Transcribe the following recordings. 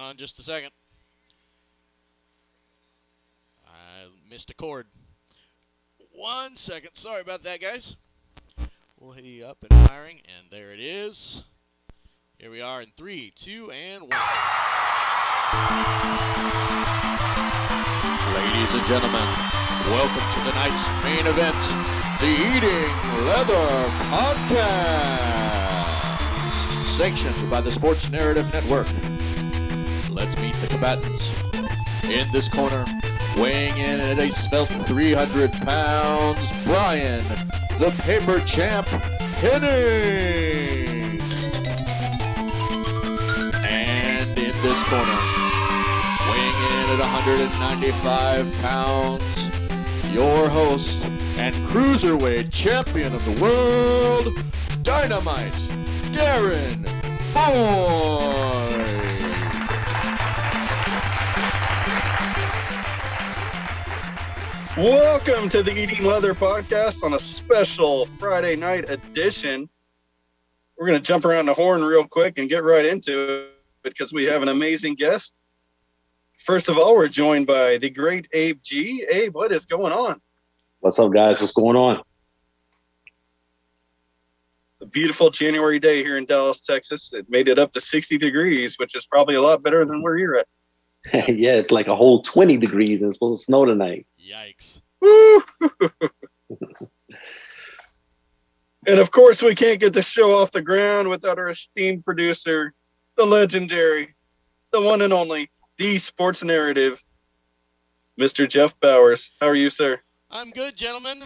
on just a second. I missed a chord. 1 second. Sorry about that, guys. We'll hit you up and firing, and there it is. Here we are in 3, 2, and 1. Ladies and gentlemen, welcome to tonight's main event, the Eating Leather Podcast, sanctioned by the Sports Narrative Network. Let's meet the combatants. In this corner, weighing in at a svelte 300 pounds, Brian, the paper champ, Kenny. And in this corner, weighing in at 195 pounds, your host and cruiserweight champion of the world, Dynamite, Darren Boyd. Welcome to the Eating Leather Podcast on a special Friday night edition. We're going to jump around the horn real quick and get right into it because we have an amazing guest. First of all, we're joined by the great Abe G. Abe, what is going on? What's up, guys? What's going on? A beautiful January day here in Dallas, Texas. It made it up to 60 degrees, which is probably a lot better than where you're at. Yeah, it's like a whole 20 degrees and it's supposed to snow tonight. Yikes. Woo! And of course, we can't get the show off the ground without our esteemed producer, the legendary, the one and only, the sports narrative, Mr. Jeff Bowers. How are you, sir? I'm good, gentlemen.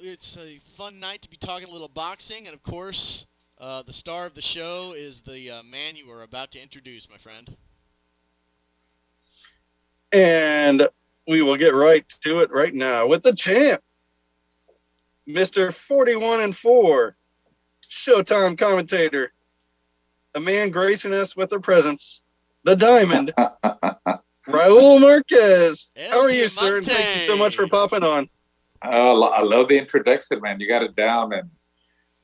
It's a fun night to be talking a little boxing, and of course, the star of the show is the man you are about to introduce, my friend. And we will get right to it right now with the champ, Mr. 41-4, Showtime commentator, a man gracing us with her presence, the Diamond, Raul Marquez. How are you, sir? And thank you so much for popping on. I love the introduction, man. You got it down, and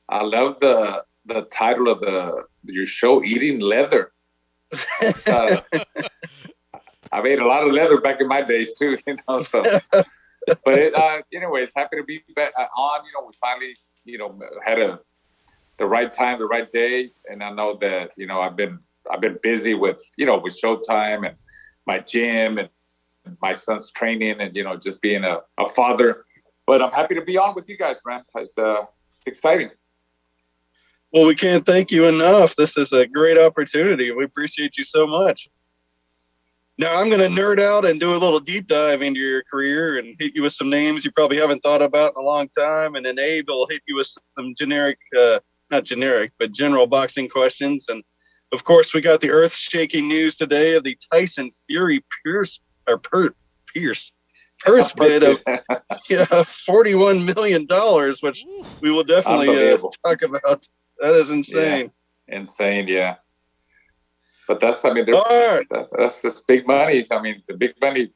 I love the title of your show, Eating Leather. I've ate a lot of leather back in my days too, So, but anyways, happy to be back on. We finally, had the right time, the right day, and I know that I've been busy with with Showtime and my gym and my son's training and just being a father. But I'm happy to be on with you guys, man. It's exciting. Well, we can't thank you enough. This is a great opportunity. We appreciate you so much. Now, I'm going to nerd out and do a little deep dive into your career and hit you with some names you probably haven't thought about in a long time. And then Abe will hit you with some not generic, but general boxing questions. And, of course, we got the earth-shaking news today of the Tyson Fury purse bid of $41 million, which we will definitely talk about. That is insane. Yeah. Insane, yeah. But that's that's big money. I mean, the big money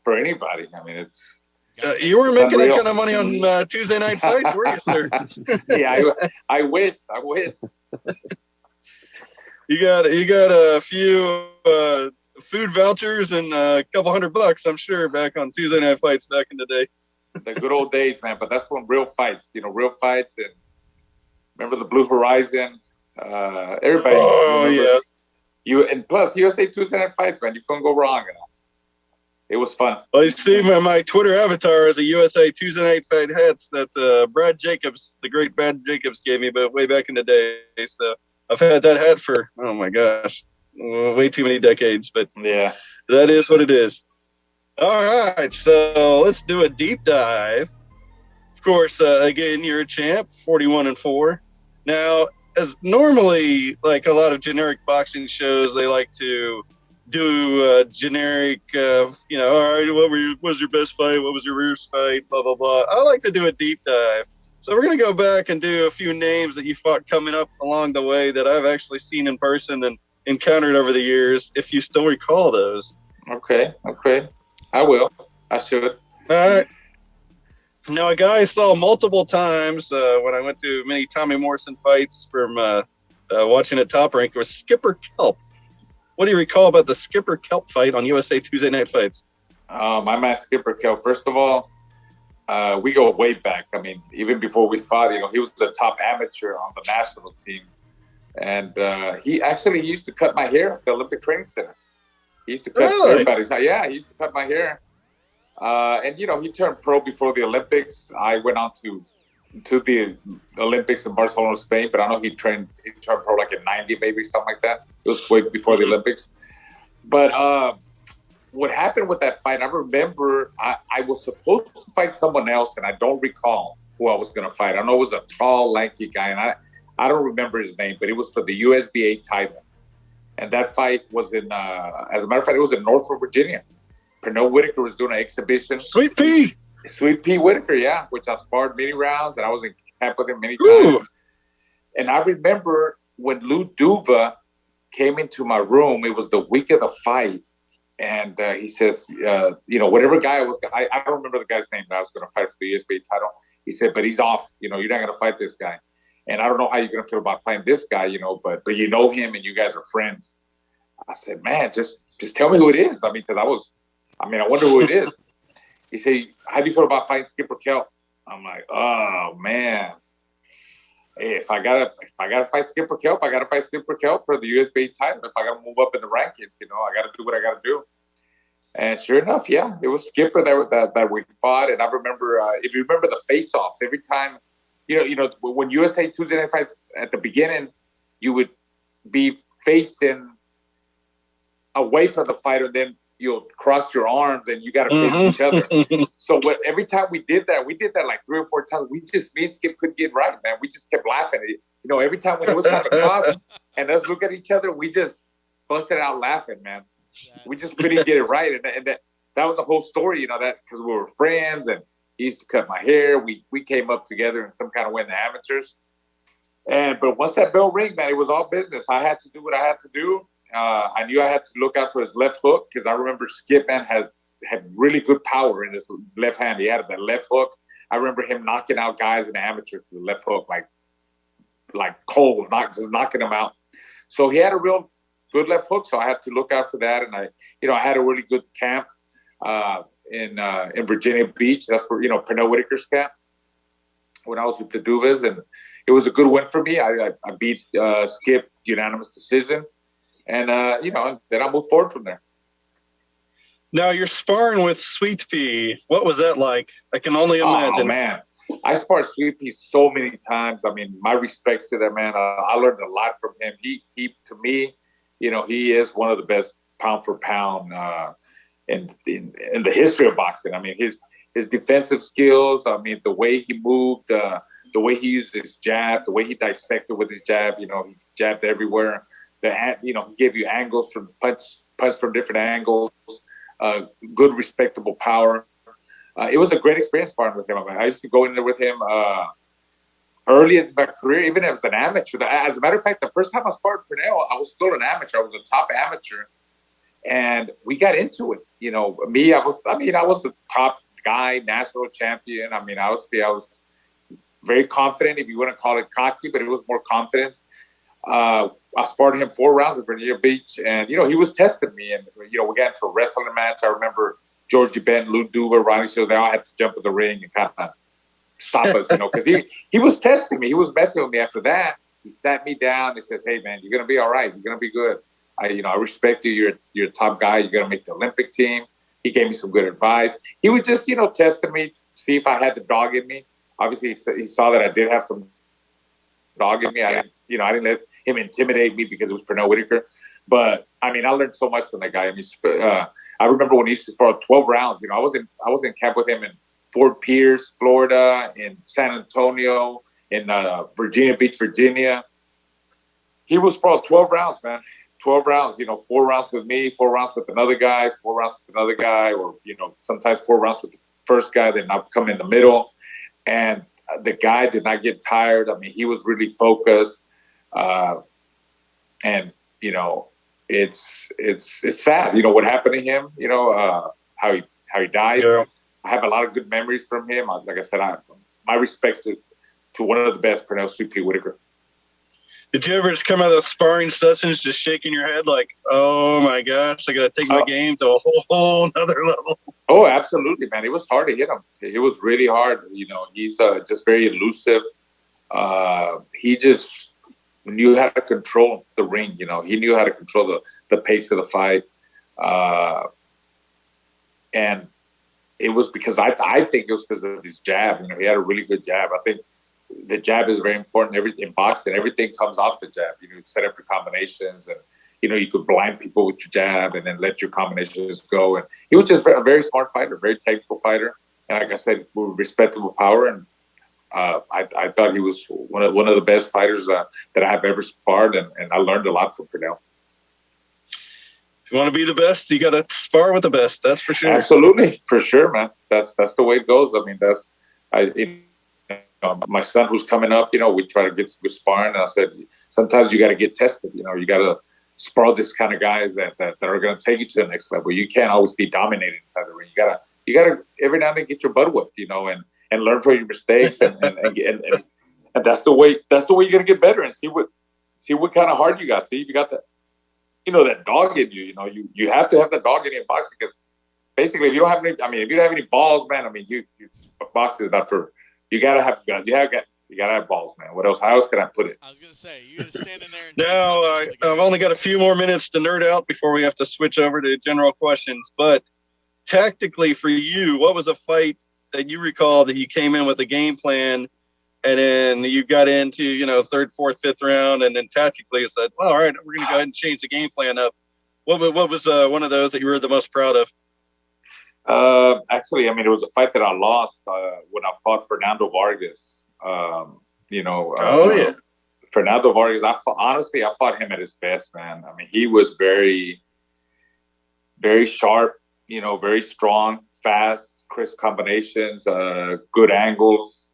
for anybody. I mean, it's. You were making that kind of money on Tuesday night fights, were you, sir? Yeah, I wish. You got a few food vouchers and a couple $100, I'm sure, back on Tuesday night fights back in the day. The good old days, man. But that's when real fights, and remember the Blue Horizon. Everybody. Oh yeah. And plus USA Tuesday night fights, man. You couldn't go wrong. It was fun. Well, you see, my Twitter avatar is a USA Tuesday night fight hats that Brad Jacobs, the great Brad Jacobs, gave me, but way back in the day. So I've had that hat for way too many decades. But yeah, that is what it is. All right, so let's do a deep dive. Of course, again, you're a champ, 41-4. Now, as normally, like a lot of generic boxing shows, they like to do generic, all right, what was your best fight? What was your worst fight? Blah, blah, blah. I like to do a deep dive. So we're going to go back and do a few names that you fought coming up along the way that I've actually seen in person and encountered over the years, if you still recall those. Okay. I will. I should. All right. Now, a guy I saw multiple times when I went to many Tommy Morrison fights from watching at Top Rank was Skipper Kell. what do you recall about the Skipper Kelp fight on USA Tuesday Night Fights? My man Skipper Kell. First of all, we go way back. I mean, even before we fought, he was the top amateur on the national team. And he used to cut my hair at the Olympic Training Center. He used to cut everybody's hair. Yeah, he used to cut my hair. And he turned pro before the Olympics. I went on to the Olympics in Barcelona, Spain, but I know he turned pro like in 90, maybe something like that. It was way before the Olympics. But what happened with that fight, I remember I was supposed to fight someone else, and I don't recall who I was going to fight. I know it was a tall, lanky guy, and I don't remember his name, but it was for the USBA title. And that fight was as a matter of fact, it was in Norfolk, Virginia. Pernell Whitaker was doing an exhibition. Sweet Pea Whitaker, yeah, which I sparred many rounds, and I was in camp with him many times. And I remember when Lou Duva came into my room, it was the week of the fight, and he says, whatever guy I don't remember the guy's name that I was going to fight for the USBA title. He said, but he's off. You're not going to fight this guy. And I don't know how you're going to feel about fighting this guy, but you know him and you guys are friends. I said, man, just tell me who it is. I mean, because I wonder who it is. He said, how do you feel about fighting Skipper Kell? I'm like, oh man. Hey, if I gotta fight Skipper Kell, I gotta fight Skipper Kell for the USBA title. If I gotta move up in the rankings, I gotta do what I gotta do. And sure enough, yeah, it was Skipper that we fought. And I remember, if you remember the face-offs, every time, when USA Tuesday Night Fights at the beginning, you would be facing away from the fighter, then you'll cross your arms and you got to face each other. So every time we did that like 3 or 4 times. Me and Skip couldn't get right, man. We just kept laughing. Every time when it was time to cross and us look at each other, we just busted out laughing, man. We just couldn't get it right. And that was the whole story, that because we were friends and he used to cut my hair. We came up together in some kind of way in the amateurs. But once that bell rang, man, it was all business. I had to do what I had to do. I knew I had to look out for his left hook because I remember Skip, man, had really good power in his left hand. He had that left hook. I remember him knocking out guys in the amateurs with the left hook, like cold, just knocking them out. So he had a real good left hook. So I had to look out for that. And I had a really good camp in Virginia Beach. That's where Pernell Whitaker's camp when I was with the Duvas, and it was a good win for me. I beat Skip unanimous decision. And, then I moved forward from there. Now you're sparring with Sweet Pea. What was that like? I can only imagine. Oh, man. I sparred Sweet Pea so many times. I mean, my respects to that man. I learned a lot from him. He to me, he is one of the best pound for pound in the history of boxing. I mean, his defensive skills, I mean, the way he moved, the way he used his jab, the way he dissected with his jab, he jabbed everywhere. He gave you angles from punch from different angles, good respectable power. It was a great experience sparring with him. I mean, I used to go in there with him early in my career, even as an amateur. As a matter of fact, the first time I sparred Pernell, I was still an amateur. I was a top amateur, and we got into it. I was the top guy, national champion. I mean, I was very confident, if you want to call it cocky, but it was more confidence. I sparred him 4 rounds at Virginia Beach, and he was testing me, and we got into a wrestling match. I remember Georgie Benton, Lou Duva, Ronnie Shields, they all had to jump in the ring and kind of stop us, because he was testing me. He was messing with me. After that, he sat me down. He says, "Hey, man, you're gonna be all right. You're gonna be good. I respect you. You're a top guy. You're gonna make the Olympic team." He gave me some good advice. He was just testing me, see if I had the dog in me. Obviously, he saw that I did have some dog in me. I didn't let him intimidate me because it was Pernell Whitaker. But I mean, I learned so much from that guy. I mean, I remember when he used to spar 12 rounds. I was in camp with him in Fort Pierce, Florida, in San Antonio, in Virginia Beach, Virginia. He was spar 12 rounds, man. 12 rounds. 4 rounds with me, 4 rounds with another guy, 4 rounds with another guy, or sometimes 4 rounds with the first guy. Then I'd come in the middle, and the guy did not get tired. I mean, he was really focused. And it's sad, what happened to him, how he died. Yeah. I have a lot of good memories from him. Like I said, my respects to one of the best, Pernell Sweet Pea Whitaker. Did you ever just come out of those sparring sessions just shaking your head like, oh my gosh, I got to take my game to a whole other level? Oh, absolutely, man. It was hard to hit him. It was really hard. You know, he's just very elusive. He just knew how to control the ring. You know, he knew how to control the pace of the fight. And it was because I think it was because of his jab. You know, he had a really good jab. I think the jab is very important. In boxing, everything comes off the jab. You know, you set up your combinations, and you know you could blind people with your jab, and then let your combinations go. And he was just a very smart fighter, very technical fighter, and like I said, with respectable power. And I thought he was one of the best fighters that I have ever sparred, and I learned a lot from Fernando. If you want to be the best, you got to spar with the best. That's for sure. Absolutely, for sure, man. That's the way it goes. I mean, my son who's coming up, you know, we try to get some good sparring. And I said, sometimes you got to get tested. You know, you got to spar this kind of guys that are going to take you to the next level. You can't always be dominating inside the ring. You gotta every now and then get your butt whipped, you know, and learn from your mistakes, and that's the way you're gonna get better and see what kind of heart you got. See if you got that, you know, that dog in you. You know, you have to have that dog in you in boxing, because basically if you don't have any balls, man, I mean, boxing is not for. You gotta have balls, man. What else? How else can I put it? I was gonna say you're gonna stand in there. Now I've only got a few more minutes to nerd out before we have to switch over to general questions. But tactically, for you, what was a fight that you recall that you came in with a game plan, and then you got into, you know, third, fourth, fifth round, and then tactically you said, well, all right, we're gonna go ahead and change the game plan up. What was one of those that you were the most proud of? Actually, I mean, it was a fight that I lost when I fought Fernando Vargas. You know, Fernando Vargas. I fought him at his best, man. I mean, he was very, very sharp. You know, very strong, fast, crisp combinations, good angles.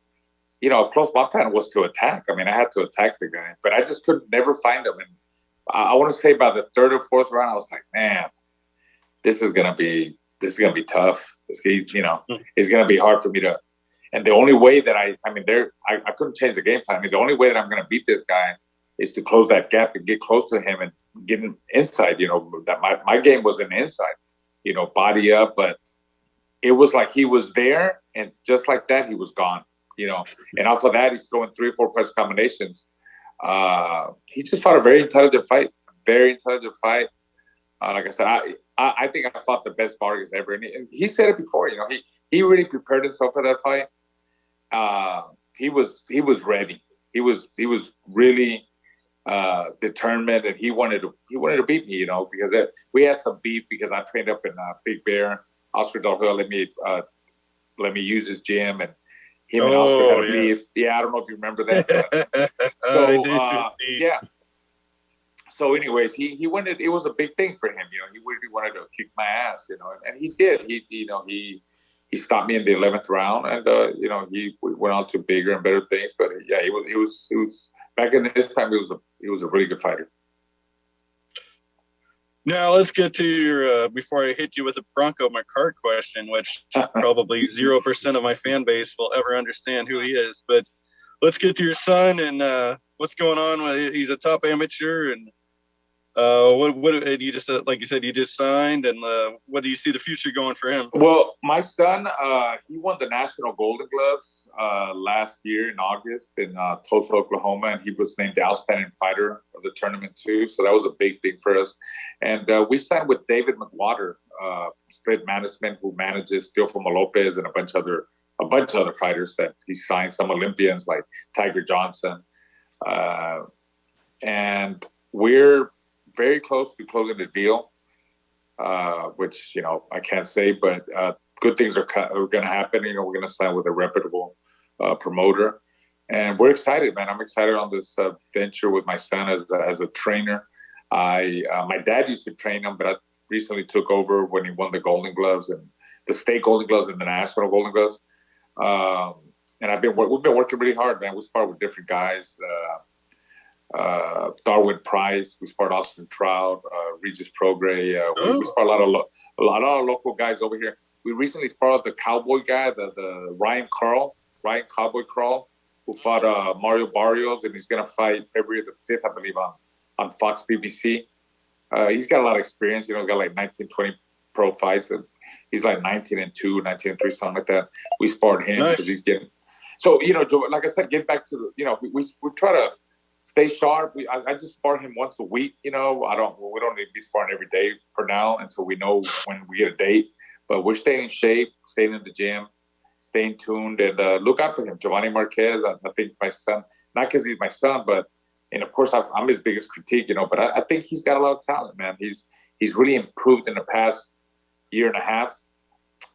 You know, of course, my plan was to attack. I mean, I had to attack the guy, but I just could never find him. And I want to say by the third or fourth round, I was like, man, this is gonna be tough. It's gonna be hard for me to. And the only way that I couldn't change the game plan. I mean, the only way that I'm gonna beat this guy is to close that gap and get close to him and get him inside. You know, that my game was an inside. You know, body up, but it was like he was there, and just like that, he was gone. You know, and off of that, he's throwing 3 or 4 press combinations. He just fought a very intelligent fight. Like I said, I think I fought the best Vargas ever, and he said it before. You know, he really prepared himself for that fight. He was ready. He was really determined, and he wanted to beat me. You know, because we had some beef because I trained up in Big Bear. Oscar Del Rio let me use his gym, and him and Oscar had a beef. Yeah, I don't know if you remember that. Yeah. So, anyways, he wanted. It was a big thing for him. You know, he really wanted to kick my ass. You know, and he did. He stopped me in the 11th round, and you know, we went on to bigger and better things. But yeah, it was back in this time. He was a really good fighter. Now let's get to your before I hit you with a Bronco McCart question, which probably 0% of my fan base will ever understand who he is. But let's get to your son and what's going on. He's a top amateur, and what you just like you said, you just signed, and what do you see the future going for him? Well, my son, he won the National Golden Gloves last year in August in Tulsa, Oklahoma, and he was named the outstanding fighter of the tournament too. So that was a big thing for us. And we signed with David McWater from Split Management, who manages Teofimo Lopez and a bunch of other fighters that he signed. Some Olympians like Tiger Johnson, and we're very close to closing the deal, which, you know, I can't say, but good things are going to happen. You know, we're going to sign with a reputable promoter, and we're excited, man. I'm excited on this venture with my son as a trainer. My dad used to train him, but I recently took over when he won the Golden Gloves and the state Golden Gloves and the National Golden Gloves. And we've been working really hard, man. We sparred with different guys. Darwin Price, we sparred Austin Trout, Regis Prograis. We sparred a lot of local guys over here. We recently sparred the Cowboy guy, the Ryan Cowboy Carl. who fought Mario Barrios, and he's going to fight February the 5th, I believe, on Fox BBC. He's got a lot of experience. You know, he's got like 19, 20 pro fights, and he's like 19-2, 19-3, something like that. We sparred him because he's getting. So, you know, Joe, like I said, get back to you know, we try to stay sharp. I just spar him once a week. You know, we don't need to be sparring every day for now until we know when we get a date. But we're staying in shape, staying in the gym, staying tuned, and look out for him. Giovanni Marquez, I think my son, not because he's my son, but, and of course I'm his biggest critique, you know, but I think he's got a lot of talent, man. He's really improved in the past year and a half.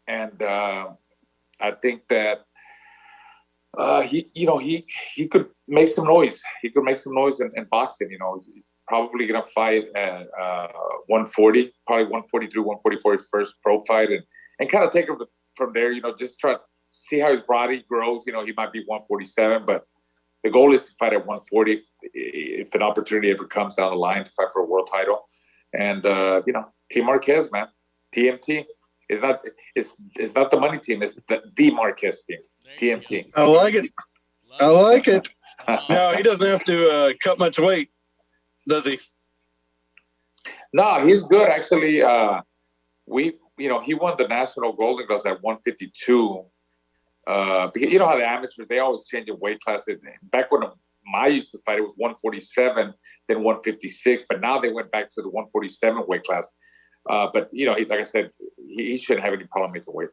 And I think that he could make some noise. He could make some noise in boxing. You know, he's probably going to fight at 140, probably 143, 144, his first pro fight, and kind of take him from there. You know, just try to see how his body grows. You know, he might be 147, but the goal is to fight at 140 if an opportunity ever comes down the line to fight for a world title. And you know, Team Marquez, man, TMT. It's not the money team. It's the Marquez team, TMT. I like it. I like it. No, he doesn't have to cut much weight, does he? No, he's good actually. He won the national Golden Gloves at 152. Because you know how the amateurs, they always change the weight classes. Back when I used to fight, it was 147, then 156. But now they went back to the 147 weight class. But you know, like I said, he shouldn't have any problem making weight.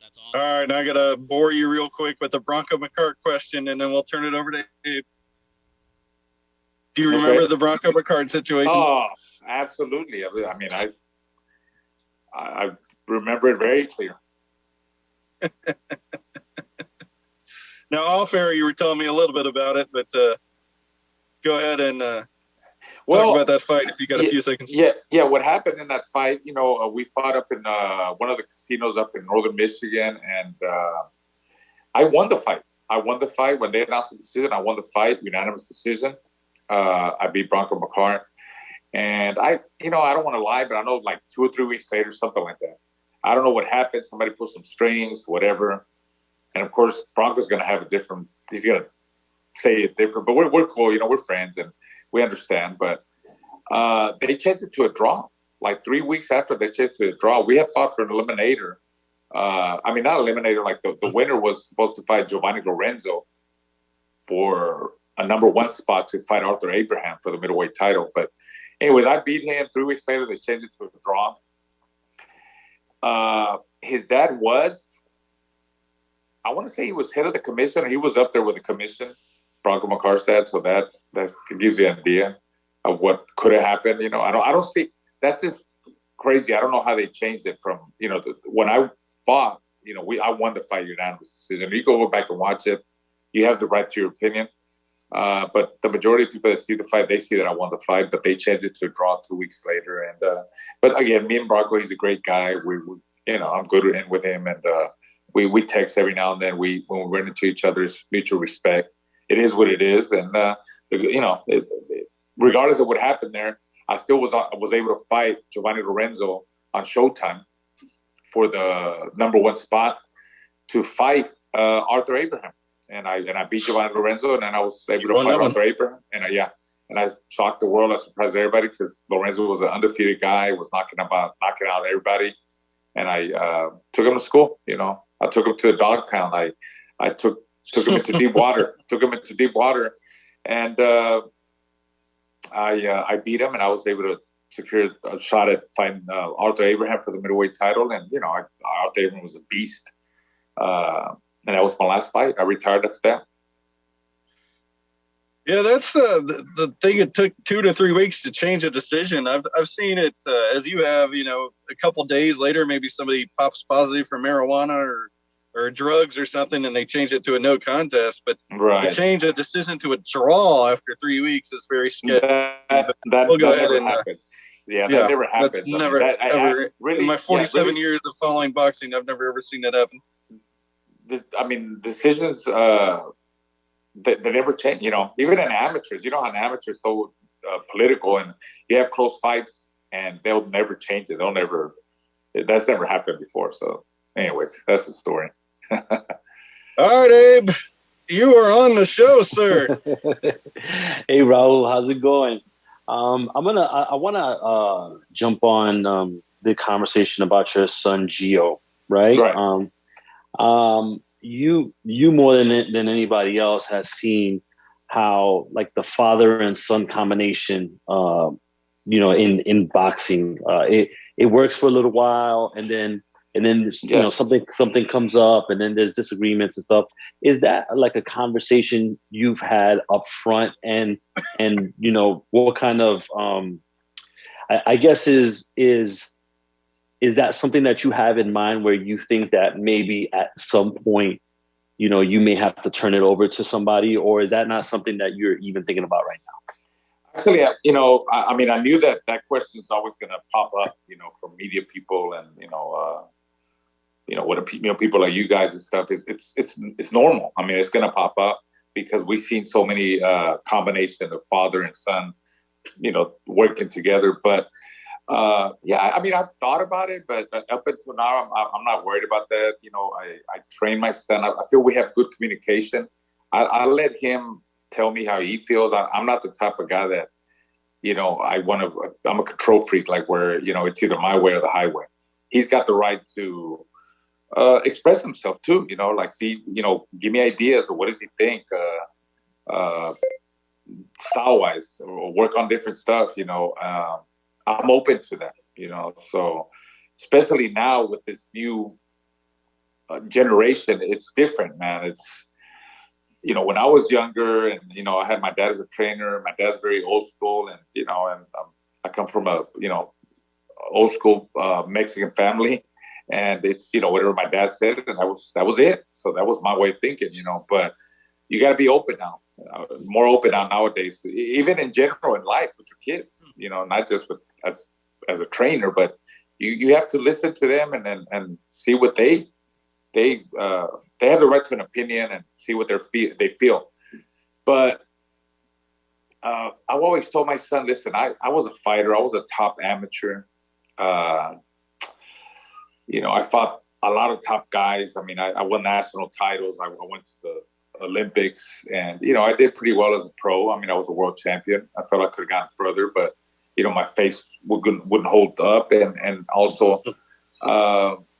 That's awesome. All right, now I gotta bore you real quick with the Bronco McCart question, and then we'll turn it over to Abe. Do you remember the Bronco McCart situation? Oh, absolutely. I mean, I remember it very clear. Now, off air, you were telling me a little bit about it, but go ahead and talk about that fight if you got a few seconds. Yeah. What happened in that fight? You know, we fought up in one of the casinos up in northern Michigan, and I won the fight. When they announced the decision. I won the fight, unanimous decision. I beat Bronco McCart, and I don't want to lie, but I know like 2 or 3 weeks later, something like that. I don't know what happened. Somebody pulled some strings, whatever. And of course, Bronco's going to have he's going to say it different, but we're cool. You know, we're friends and we understand. But they changed it to a draw. Like 3 weeks after, they changed it to a draw. We had fought for an eliminator. I mean, not eliminator, like the winner was supposed to fight Giovanni Lorenzo for a number 1 spot to fight Arthur Abraham for the middleweight title. But anyways, I beat him. 3 weeks later, they changed it to a draw. His dad was, I want to say he was head of the commission, or he was up there with the commission, Bronco McCart's dad. So that gives you an idea of what could have happened. You know, I don't see, that's just crazy. I don't know how they changed it from, you know, when I fought, you know, I won the fight unanimous decision. You go back and watch it. You have the right to your opinion. But the majority of people that see the fight, they see that I won the fight, but they changed it to a draw 2 weeks later. And but again, me and Bronco, he's a great guy. We you know, I'm good with him, and we text every now and then. When we run into each other's mutual respect. It is what it is, and you know, regardless of what happened there, I still was able to fight Giovanni Lorenzo on Showtime for the number 1 spot to fight Arthur Abraham. And I beat Giovanni Lorenzo, and then I was able to fight Arthur Abraham. And and I shocked the world. I surprised everybody because Lorenzo was an undefeated guy, was knocking out everybody. And I took him to school. You know, I took him to the dog pound. I took him into deep water. And I beat him, and I was able to secure a shot at fighting Arthur Abraham for the middleweight title. And you know, Arthur Abraham was a beast. And that was my last fight. I retired after that. Yeah, that's the thing. It took 2 to 3 weeks to change a decision. I've seen it as you have. You know, a couple days later, maybe somebody pops positive for marijuana or drugs or something, and they change it to a no contest. But to change a decision to a draw after 3 weeks is very sketchy. We'll go ahead and happens. That never happens. That's never ever. Really, in my 47 years of following boxing, I've never ever seen that happen. I mean, decisions, they never change, you know, even in amateurs. You know how an amateur is so political, and you have close fights, and they'll never change it. That's never happened before. So anyways, that's the story. All right, Abe, you are on the show, sir. Hey, Raul, how's it going? I want to jump on the conversation about your son Gio, right? Right. You more than anybody else has seen how like the father and son combination, in boxing, it works for a little while, and then Yes. something comes up, and then there's disagreements and stuff. Is that like a conversation you've had up front, and what kind of I guess is that something that you have in mind where you think that maybe at some point, you may have to turn it over to somebody, or is that not something that you're even thinking about right Actually, I mean, I knew that question is always going to pop up, from media people and, what people like you guys and stuff is it's normal. I mean, it's going to pop up because we've seen so many combination of father and son, working together. But yeah, I mean, I've thought about it, but up until now, I'm not worried about that. I train my son. I feel we have good communication. I let him tell me how he feels. I'm not the type of guy that, I'm a control freak, like where, it's either my way or the highway. He's got the right to express himself too, like, give me ideas or what does he think, style wise, or work on different stuff, I'm open to that, so especially now with this new generation, it's different, man. It's, when I was younger and, I had my dad as a trainer, my dad's very old school and, I come from a, old school Mexican family, and it's, whatever my dad said, and that was it. So that was my way of thinking, but you got to be open now, more open now nowadays, even in general in life with your kids, not just with as a trainer, but you have to listen to them and see what they have the right to an opinion and see what they feel. But I've always told my son, listen, I was a fighter. I was a top amateur. I fought a lot of top guys. I mean, I won national titles. I went to the Olympics, and, I did pretty well as a pro. I mean, I was a world champion. I felt I could have gotten further, but, my face wouldn't hold up. And also,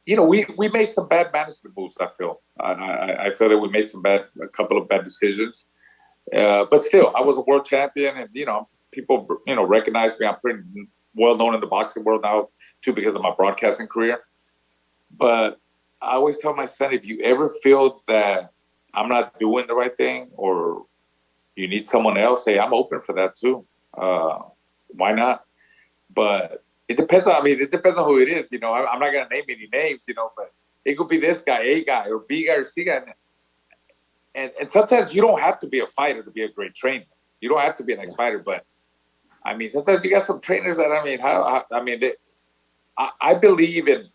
we made some bad management moves, I feel. I feel that we made a couple of bad decisions. But still, I was a world champion, and, people, recognize me. I'm pretty well known in the boxing world now, too, because of my broadcasting career. But I always tell my son, if you ever feel that I'm not doing the right thing or you need someone else, hey, I'm open for that too. Why not? But it depends on who it is. I'm not going to name any names, but it could be this guy, A guy, or B guy, or C guy. And sometimes you don't have to be a fighter to be a great trainer. You don't have to be an ex-fighter, but I mean, sometimes you got some trainers that, I believe in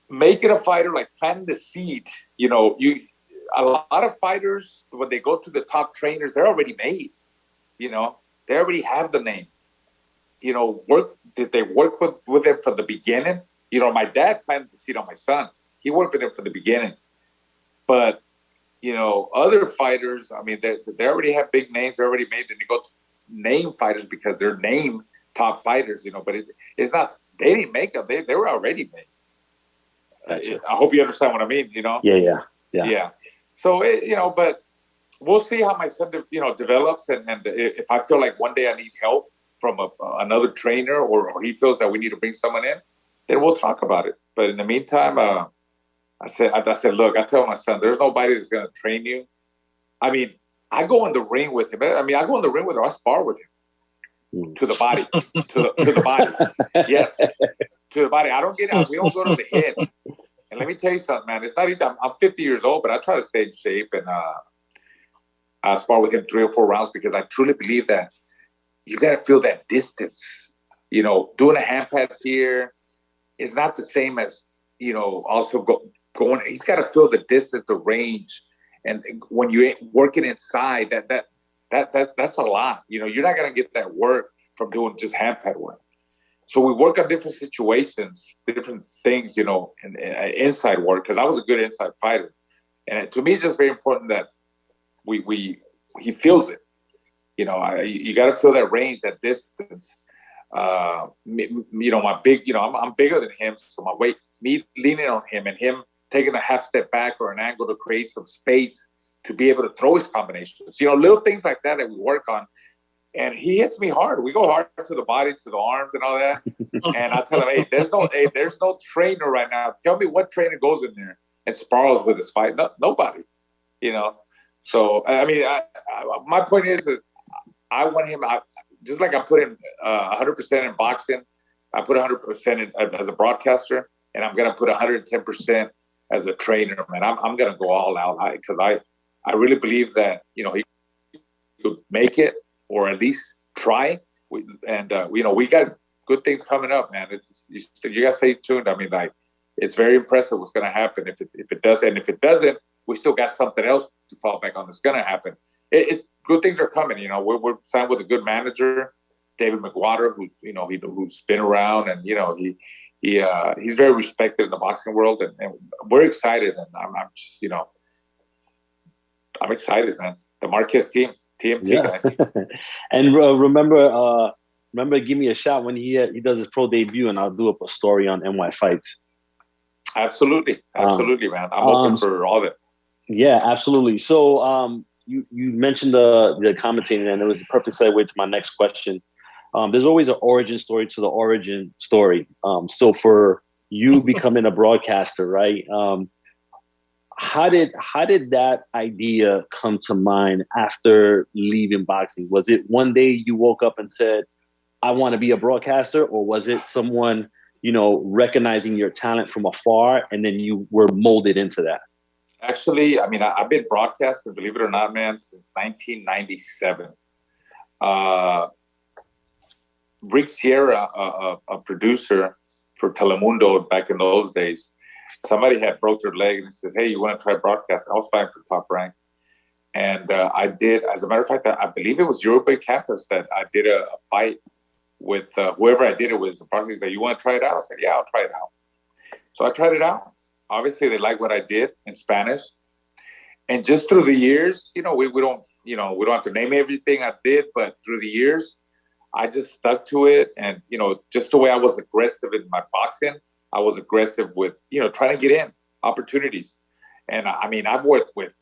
making a fighter, like planting the seed. A lot of fighters, when they go to the top trainers, they're already made. They already have the name. Did they work with them from the beginning? My dad planted the seed on my son. He worked with him from the beginning. But, other fighters, I mean, they already have big names. They're already made, and they go to name fighters because they're named top fighters, but it's not, they didn't make them. They were already made. now? I hope you understand what I mean, Yeah. So, but we'll see how my son, develops. And if I feel like one day I need help from another trainer, or he feels that we need to bring someone in, then we'll talk about it. But in the meantime, I said, look, I tell my son, there's nobody that's going to train you. I mean, I go in the ring with him. I go in the ring with him. I spar with him to the body, to the body. Yes, to the body. We don't go to the head. And let me tell you something, man. It's not easy. I'm 50 years old, but I try to stay in shape, and I spar with him 3 or 4 rounds because I truly believe that you got to feel that distance. Doing a hand pass here is not the same as, also going. He's got to feel the distance, the range, and when you're working inside, that's a lot. You're not gonna get that work from doing just hand pad work. So we work on different situations, different things, and inside work, because I was a good inside fighter. And to me, it's just very important that he feels it. You know, you got to feel that range, that distance. You know, I'm bigger than him, so my weight, me leaning on him and him taking a half step back or an angle to create some space to be able to throw his combinations. You know, little things like that we work on. And he hits me hard. We go hard to the body, to the arms, and all that. And I tell him, hey, there's no trainer right now. Tell me what trainer goes in there and spars with his fight. No, nobody. You know. So I mean, my point is that I want him. Just like I put in 100% in boxing, I put 100% in as a broadcaster, and I'm gonna put 110% as a trainer. Man, I'm gonna go all out because I really believe that, you know, he could make it, or at least try. You know, we got good things coming up, man. You guys stay tuned. I mean, like, it's very impressive what's going to happen. If it does, and if it doesn't, we still got something else to fall back on that's going to happen. It's good things are coming. You know, we're signed with a good manager, David McWater, who, you know, who's been around, and, you know, he's very respected in the boxing world, and we're excited. And I'm just, you know, I'm excited, man. The Marquez team. TMT guys. And remember, give me a shot when he does his pro debut, and I'll do up a story on NY Fights. Absolutely, man. I'm open for all of it. Yeah, absolutely. So you mentioned the commentating, and it was a perfect segue to my next question. There's always an origin story to the origin story. So for you becoming a broadcaster, right? How did that idea come to mind after leaving boxing? Was it one day you woke up and said, I want to be a broadcaster? Or was it someone, you know, recognizing your talent from afar, and then you were molded into that? Actually, I mean, I've been broadcasting, believe it or not, man, since 1997. Rick Sierra, a producer for Telemundo back in those days, somebody had broke their leg, and he says, hey, you want to try broadcasting? I was fighting for Top Rank. And I did, as a matter of fact, I believe it was Europe campus that I did a fight with whoever I did it with. The broadcast that, you want to try it out? I said, yeah, I'll try it out. So I tried it out. Obviously, they liked what I did in Spanish. And just through the years, you know, we don't have to name everything I did, but through the years, I just stuck to it. And, you know, just the way I was aggressive in my boxing, I was aggressive with, you know, trying to get in opportunities. And I mean, I've worked with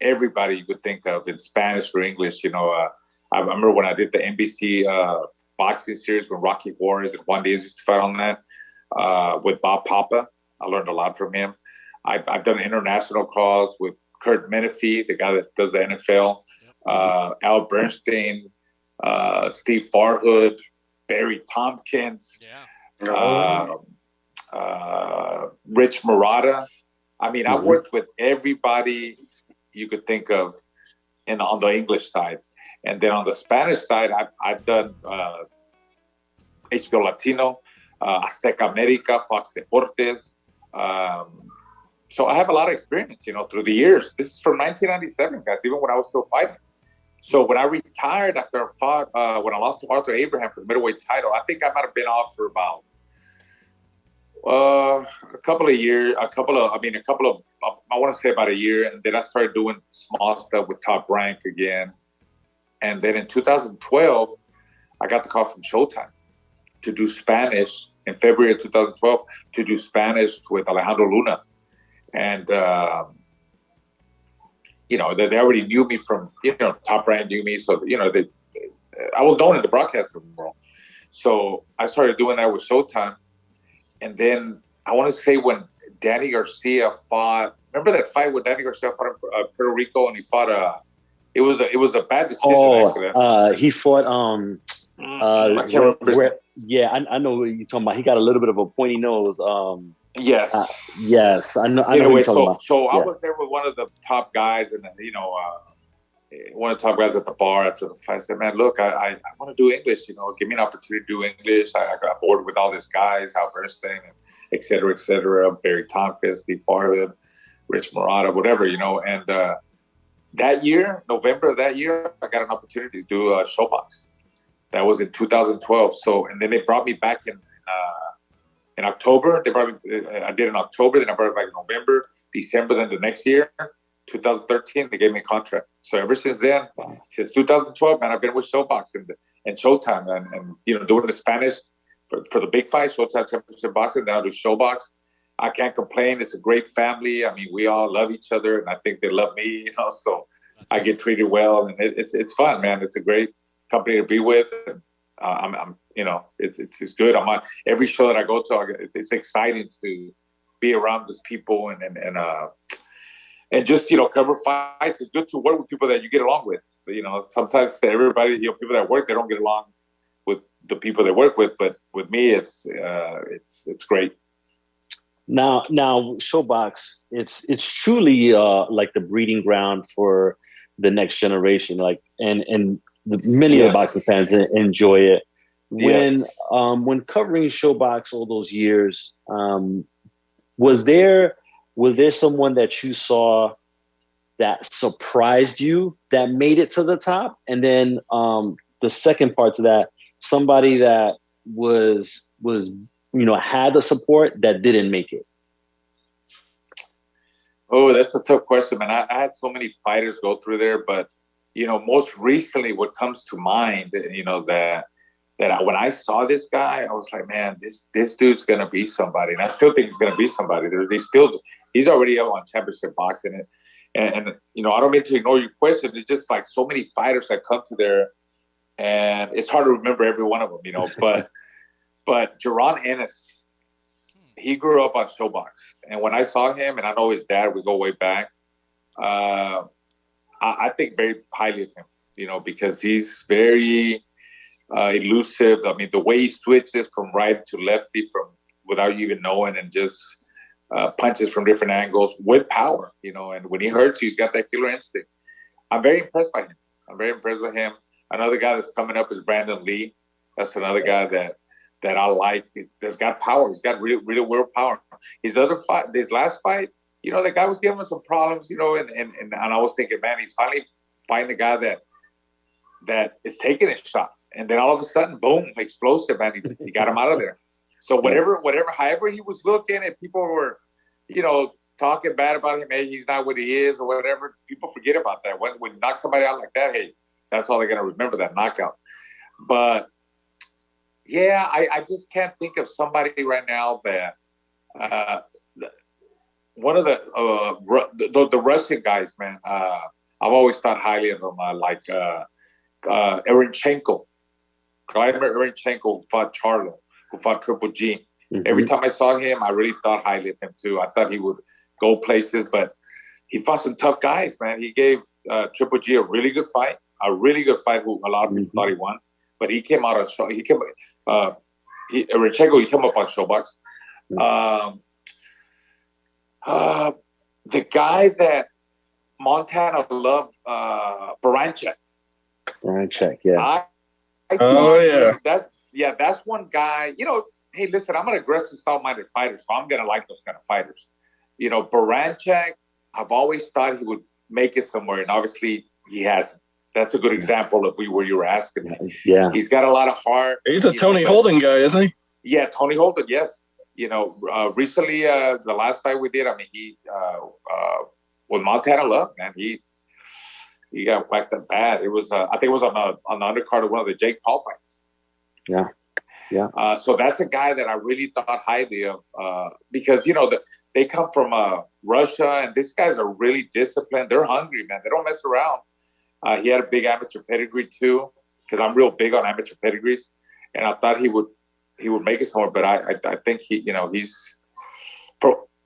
everybody you could think of in Spanish or English. You know, I remember when I did the NBC boxing series when Rocky Juarez and Juan Diaz used to fight on that with Bob Papa. I learned a lot from him. I've done international calls with Kurt Menefee, the guy that does the NFL, Al Bernstein, Steve Farhood, Barry Tompkins. Rich Murata. I mean, I worked with everybody you could think of on the English side. And then on the Spanish side, I've done HBO Latino, Azteca America, Fox Deportes. So I have a lot of experience, you know, through the years. This is from 1997, guys, even when I was still fighting. So when I retired after I fought, when I lost to Arthur Abraham for the middleweight title, I think I might have been off for about a couple of years, I want to say about a year. And then I started doing small stuff with Top Rank again. And then in 2012, I got the call from Showtime to do Spanish in February of 2012, to do Spanish with Alejandro Luna. And, you know, they already knew me from, you know, Top Rank knew me. So, you know, I was known in the broadcasting world. So I started doing that with Showtime. And then I want to say when Danny Garcia fought, remember that fight when Danny Garcia fought in Puerto Rico, and he fought it was a bad decision actually. He fought I can't remember. I know what you're talking about. He got a little bit of a pointy nose. Yes. Yes, I know. Anyway, what you're talking about. So I was there with one of the top guys, and you know, one of the top guys at the bar after the fight. I said, "Man, look, I want to do English. You know, give me an opportunity to do English. I got bored with all these guys, Al Bernstein, et cetera, Barry Tompkins, Steve Farhood, Rich Murata, whatever, you know." And that year, November of that year, I got an opportunity to do a Showbox. That was in 2012. So, and then they brought me back in October. I did in October. Then I brought it back in November, December. Then the next year, 2013, they gave me a contract. So ever since then, since 2012, man, I've been with Showbox and Showtime, and doing the Spanish for the big fight, Showtime Championship Boxing. Now do Showbox. I can't complain. It's a great family. I mean, we all love each other, and I think they love me. So I get treated well, and it's fun, man. It's a great company to be with. And, it's good. I'm on every show that I go to. It's exciting to be around these people and just cover fights. It's good to work with people that you get along with. Sometimes everybody, people that work, they don't get along with the people they work with, but with me, it's great. Now, Showbox, it's truly like the breeding ground for the next generation. Like, and many of the boxing fans enjoy it. When covering Showbox all those years, was there someone that you saw that surprised you that made it to the top? And then the second part to that, somebody that was had the support that didn't make it? Oh, that's a tough question, man. I had so many fighters go through there, but most recently, what comes to mind, when I saw this guy, I was like, man, this dude's gonna be somebody, and I still think he's gonna be somebody. He's already up on championship boxing, and I don't mean to ignore your question. It's just like so many fighters that come to there, and it's hard to remember every one of them, But Jaron Ennis, he grew up on Showbox. And when I saw him, and I know his dad, we go way back, I think very highly of him, because he's very elusive. I mean, the way he switches from right to lefty without you even knowing, and just punches from different angles with power, and when he hurts you, he's got that killer instinct. I'm very impressed by him. Another guy that's coming up is Brandon Lee. That's another guy that I like. He's got power. He's got real willpower. His last fight, the guy was giving him some problems, and I was thinking, man, he's finally fighting a guy that is taking his shots. And then all of a sudden, boom, explosive, and he got him out of there. So however he was looking, and people were, talking bad about him, hey, he's not what he is or whatever, people forget about that. When you knock somebody out like that, hey, that's all they're going to remember, that knockout. But yeah, I just can't think of somebody right now that one of the Russian guys, man. I've always thought highly of them, like Erenchenko. Vladimir Erenchenko, who fought Charlo, who fought Triple G. Mm-hmm. Every time I saw him, I really thought highly of him too. I thought he would go places, but he fought some tough guys, man. He gave Triple G a really good fight who a lot of people thought he won. But he came out on show. Erenchenko, he came up on Showbox. The guy that Montana loved, Baranchek. Baranchek, yeah. That's one guy. Hey, listen, I'm an aggressive, style-minded fighter, so I'm gonna like those kind of fighters. Baranchek, I've always thought he would make it somewhere, and obviously he hasn't. That's a good example of where you were asking me. Yeah. He's got a lot of heart. He's a Tony Holden guy, isn't he? Yeah, Tony Holden, yes. Recently, the last fight we did, I mean, he, with Montana Love, man, he got whacked up bad. It was, I think it was on the undercard of one of the Jake Paul fights. Yeah. Yeah. So that's a guy that I really thought highly of, because, they come from Russia, and these guys are really disciplined. They're hungry, man. They don't mess around. He had a big amateur pedigree too, because I'm real big on amateur pedigrees, and I thought he would make it somewhere. But I think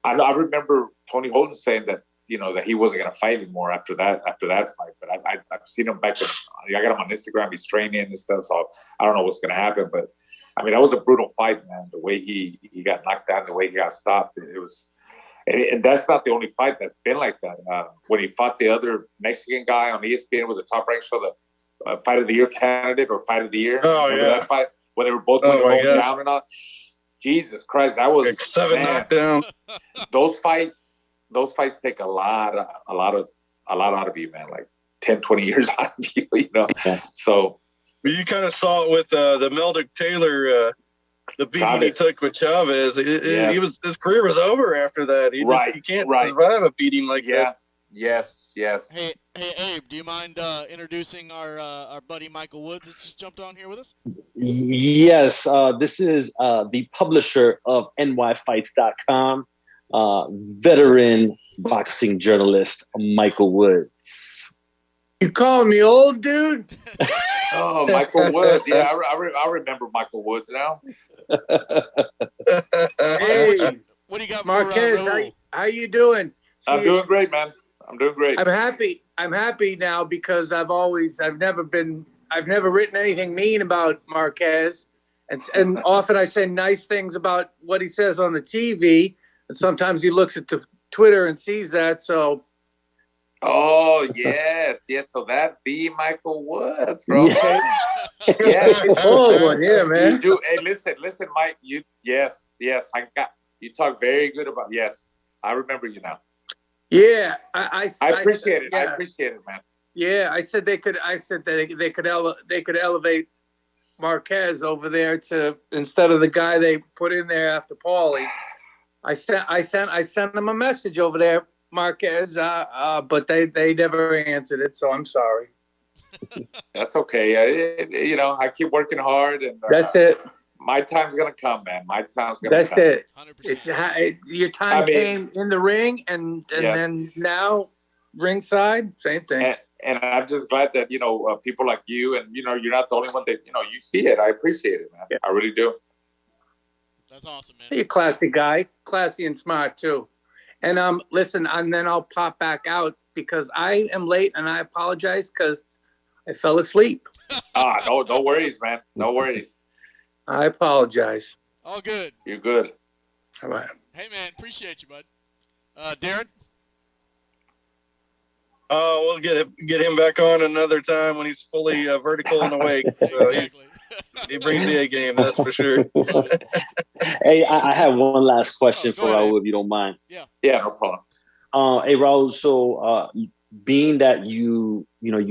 I remember Tony Holden saying that that he wasn't going to fight anymore after that fight. But I've seen him back. I got him on Instagram. He's training and stuff. So I don't know what's going to happen. But I mean, that was a brutal fight, man. The way he got knocked down, the way he got stopped, it was. And that's not the only fight that's been like that. When he fought the other Mexican guy on ESPN, was a top-ranked show, the Fight of the Year candidate or Fight of the Year. Oh, remember that fight? When they were both going down and all? Jesus Christ, that was... Like 7 knockdowns. Those fights take a lot out of you, man. Like 10, 20 years out of you, Yeah. So... But you kind of saw it with the Meldrick Taylor the beating he took with Chavez. His career was over after that. He can't survive a beating like that. Yes. Hey, Abe, do you mind introducing our buddy Michael Woods that's just jumped on here with us? Yes, this is the publisher of nyfights.com, veteran boxing journalist Michael Woods. You calling me old, dude? Oh, Michael Woods. Yeah, I remember Michael Woods now. Hey, what do you got, Marquez? for Raul? How you doing? I'm doing great, man. I'm doing great. I'm happy now because I've never written anything mean about Marquez, and often I say nice things about what he says on the TV, and sometimes he looks at the Twitter and sees that. So, oh yes. So that the Michael Woods, bro. Yeah. oh one, yeah, man. You do. Hey, listen, Mike. Yes. You talk very good about. Yes, I remember you now. Yeah, I appreciate it. Yeah. I appreciate it, man. Yeah, I said they could elevate Marquez over there to instead of the guy they put in there after Paulie. I sent them a message over there, Marquez, but they never answered it, so I'm sorry. That's okay. I keep working hard, and that's it. My time's gonna come, man. My time's gonna come. That's it. 100%. Your time came in the ring, and then now ringside, same thing. And I'm just glad that people like you, and you're not the only one that you see it. I appreciate it, man. Yeah. I really do. That's awesome, man. You're a classy guy, classy and smart too. And listen, and then I'll pop back because I am late, and I apologize because I fell asleep. No worries, man. No worries. I apologize. All good. You're good. All right. Hey, man, appreciate you, bud. Darren? Oh, we'll get him back on another time when he's fully vertical and awake. Exactly. He brings the A game, that's for sure. Hey, I have one last question for Raul, if you don't mind. Yeah, no problem. Hey, Raul, so being that you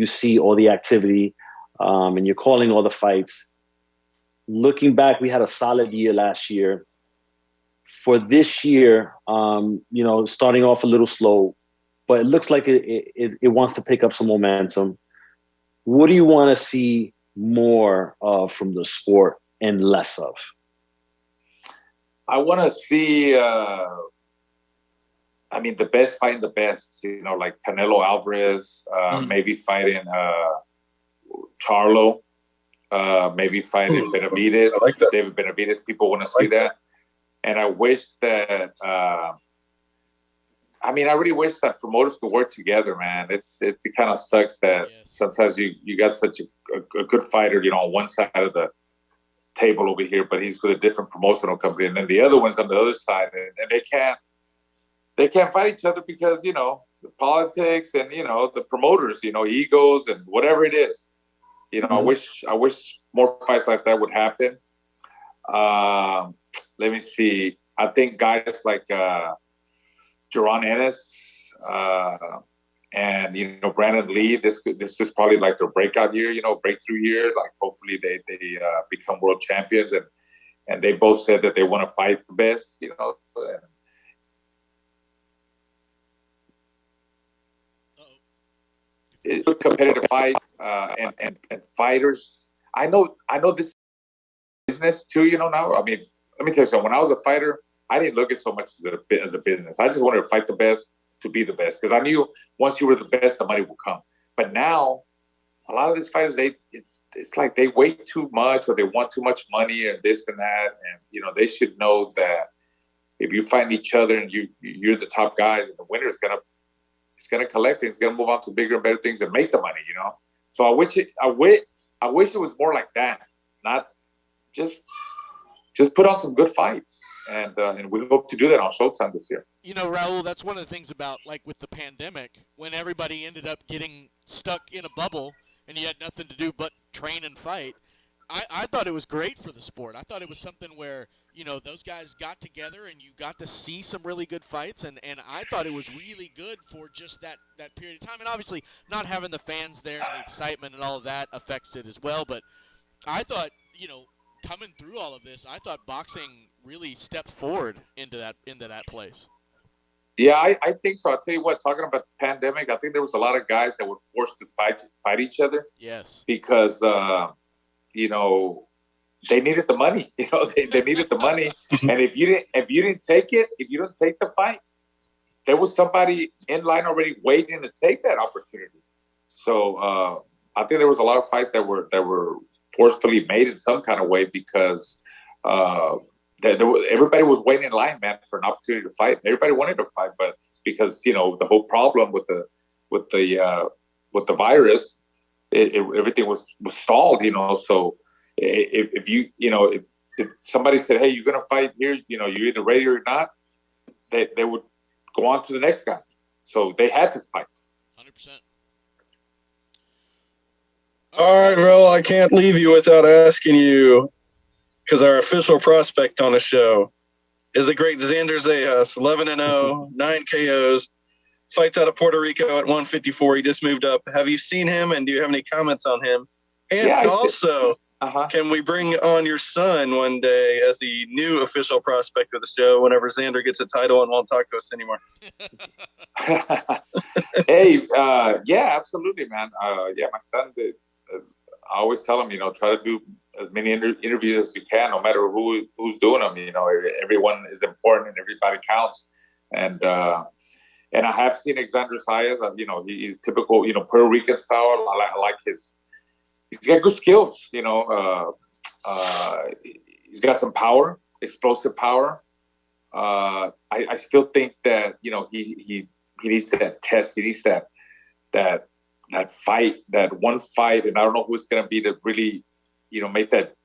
see all the activity and you're calling all the fights, looking back, we had a solid year last year. For this year, starting off a little slow, but it looks like it wants to pick up some momentum. What do you want to see more of from the sport and less of? I want to see, the best fighting the best, like Canelo Alvarez, maybe fighting Charlo, maybe fighting Benavidez, like David Benavidez. People want to see that. And I wish that, I really wish that promoters could work together, man. It kind of sucks that sometimes you got such a good fighter, on one side of the table over here, but he's with a different promotional company, and then the other one's on the other side, and they can't fight each other because the politics and the promoters, egos and whatever it is. I wish more fights like that would happen. Let me see. I think guys like Jaron Ennis and Brandon Lee. This is probably like their breakout year. Breakthrough year. Like hopefully they become world champions, and they both said that they want to fight the best. It's competitive fights and fighters. I know this business too. Now. Let me tell you something. When I was a fighter, I didn't look at so much as a business. I just wanted to fight the best to be the best because I knew once you were the best, the money would come. But now, a lot of these fighters, it's like they wait too much or they want too much money and this and that. And they should know that if you find each other and you're the top guys, and the winner's gonna collect it. It's gonna move on to bigger and better things and make the money. So I wish it was more like that, not just put on some good fights. And we hope to do that on Showtime this year. Raul, that's one of the things about, like, with the pandemic, when everybody ended up getting stuck in a bubble and you had nothing to do but train and fight. I thought it was great for the sport. I thought it was something where, those guys got together and you got to see some really good fights. And I thought it was really good for just that period of time. And obviously not having the fans there and the excitement and all of that affects it as well. But I thought, coming through all of this, I thought boxing really stepped forward into that place. Yeah, I think so. I'll tell you what, talking about the pandemic, I think there was a lot of guys that were forced to fight each other. Yes. Because, they needed the money. They needed the money. And if you didn't take it, if you didn't take the fight, there was somebody in line already waiting to take that opportunity. So I think there was a lot of fights that were forcefully made in some kind of way because everybody was waiting in line, man, for an opportunity to fight. Everybody wanted to fight, but because the whole problem with the virus, everything was stalled. So if somebody said, "Hey, you're gonna fight here," you're either ready or not, they would go on to the next guy. So they had to fight. 100%. All right, Raul, I can't leave you without asking you, because our official prospect on the show is the great Xander Zayas, 11-0, 9 KOs, fights out of Puerto Rico at 154. He just moved up. Have you seen him, and do you have any comments on him? And also, can we bring on your son one day as the new official prospect of the show whenever Xander gets a title and won't talk to us anymore? Hey, yeah, absolutely, man. My son did. I always tell him, try to do as many interviews as you can, no matter who's doing them. Everyone is important and everybody counts. And I have seen Xander Zayas. He's typical, Puerto Rican style. I like he's got good skills. He's got some power, explosive power. I still think that he needs that test. He needs that fight, that one fight, and I don't know who's going to be to really, make that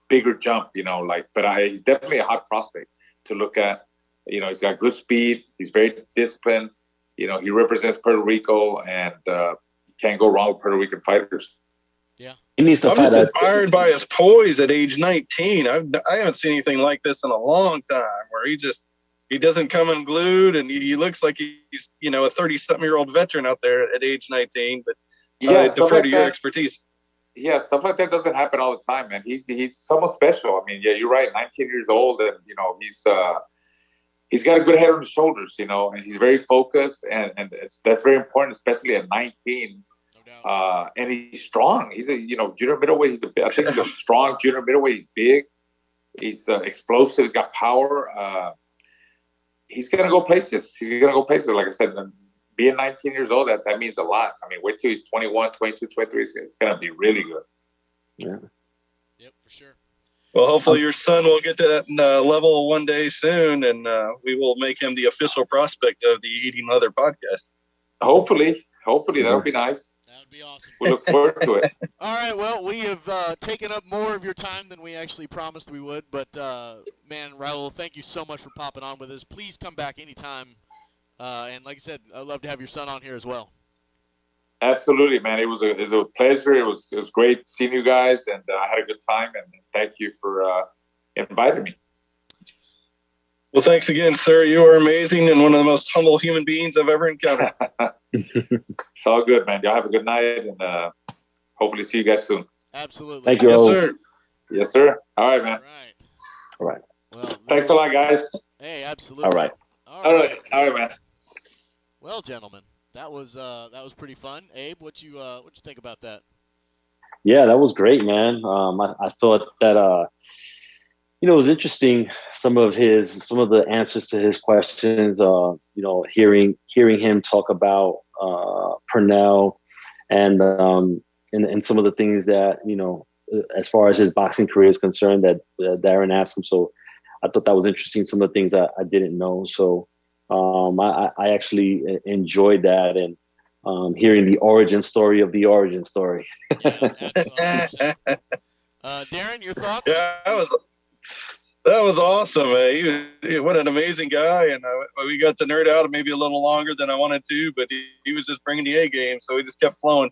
bigger jump. But he's definitely a hot prospect to look at. He's got good speed. He's very disciplined. He represents Puerto Rico, and you can't go wrong with Puerto Rican fighters. Yeah, he needs to I'm fight. just admired by his poise at age 19. I haven't seen anything like this in a long time, where he doesn't come unglued, and he looks like he's a 30-something-year-old veteran out there at age 19. But I defer to your expertise. Yeah, stuff like that doesn't happen all the time, man. He's somewhat special. I mean, yeah, you're right. 19 years old, and he's got a good head on his shoulders, and he's very focused, and that's very important, especially at 19. And he's strong. He's a junior middleweight. I think he's a strong junior middleweight. He's big. He's explosive. He's got power. He's gonna go places. Like I said, being 19 years old, that means a lot. I mean, wait till he's 21, 22, 23. It's gonna be really good. Yeah. Yep, for sure. Well, hopefully your son will get to that level one day soon, and we will make him the official prospect of the Eating Leather podcast. Hopefully, that would be nice. That would be awesome. We look forward to it. All right, well, we have taken up more of your time than we actually promised we would, but, man, Raul, thank you so much for popping on with us. Please come back anytime, and like I said, I'd love to have your son on here as well. Absolutely, man. It was a pleasure. It was great seeing you guys, and I had a good time, and thank you for inviting me. Well, thanks again, sir. You are amazing and one of the most humble human beings I've ever encountered. It's all good, man. Y'all have a good night, and hopefully see you guys soon. Absolutely. Thank you. Yes, sir. Yes, sir. All right, man. All right. Well, thanks a lot, guys. Hey, absolutely. All right. All right, man. Well, gentlemen, that was pretty fun. Abe, what you think about that? Yeah, that was great, man. I thought that it was interesting, some of the answers to his questions, hearing him talk about Pernell and some of the things that, as far as his boxing career is concerned, that Darren asked him. So I thought that was interesting, some of the things I didn't know. So I actually enjoyed that, and hearing the origin story of the origin story. Yeah, Darren, your thoughts? Yeah, that was awesome. What an amazing guy, and we got to nerd out maybe a little longer than I wanted to, but he was just bringing the A game, so he just kept flowing.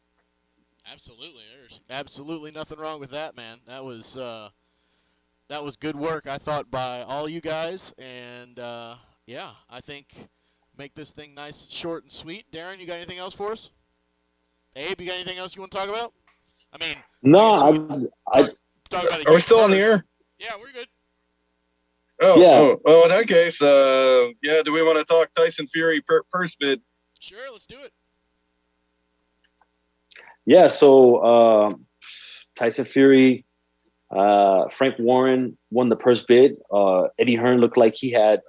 Absolutely, there's absolutely nothing wrong with that, man. That was good work, I thought, by all you guys, and yeah, I think make this thing nice, short, and sweet. Darren, you got anything else for us? Abe, you got anything else you want to talk about? I mean, no, talking about Are we still on the air? Yeah, we're good. Oh, Yeah. oh, well, in that case, yeah, do we want to talk Tyson Fury purse bid? Sure, let's do it. Yeah, so Tyson Fury, Frank Warren won the purse bid. Eddie Hearn looked like he had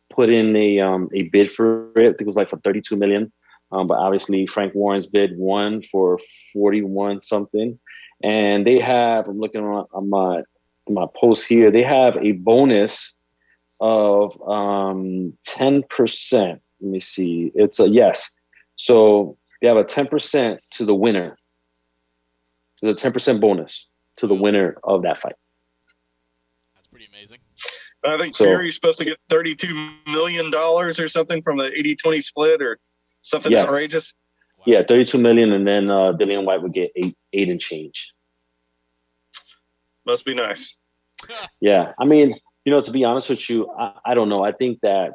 put in a bid for it. I think it was like for $32 million. But obviously Frank Warren's bid won for 41 something. And they have, I'm looking on my post here, they have a bonus of 10%. Let me see. It's a yes. So they have a 10% to the winner. There's a 10% bonus to the winner of that fight. That's pretty amazing. I think Fury's supposed to get $32 million or something from the 80-20 split or something outrageous. Wow. Yeah, $32 million, and then Dillian White would get eight and change. Must be nice. Yeah, I mean, to be honest with you, I don't know. I think that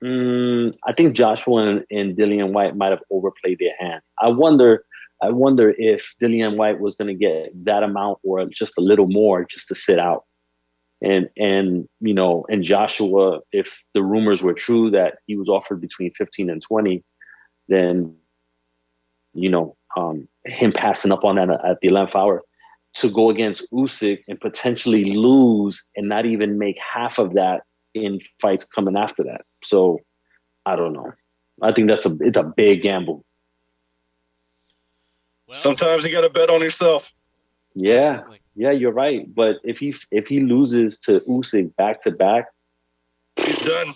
I think Joshua and Dillian White might have overplayed their hand. I wonder if Dillian White was going to get that amount or just a little more just to sit out. And Joshua, if the rumors were true that he was offered between 15 and 20, then, him passing up on that at the 11th hour to go against Usyk and potentially lose and not even make half of that in fights coming after that. So I don't know. I think it's a big gamble. Well, sometimes you got to bet on yourself. Yeah. Absolutely. Yeah, you're right. But if he loses to Usyk back to back, He's done.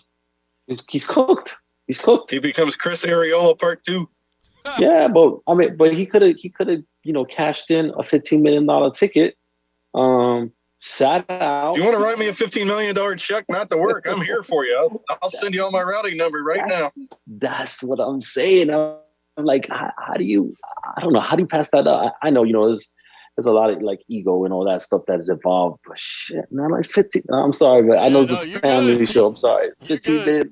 He's cooked. He's cooked. He becomes Chris Arreola Part 2. Yeah, but he could have cashed in a $15 million ticket, sat out. If you want to write me a $15 million check, not to work, I'm here for you. I'll send you all my routing number right now. That's what I'm saying. I'm like, how do you? I don't know. How do you pass that up? I know there's a lot of like ego and all that stuff that is involved. But shit, man, like 15. I'm sorry, but I know it's a family show. I'm sorry. $15 million.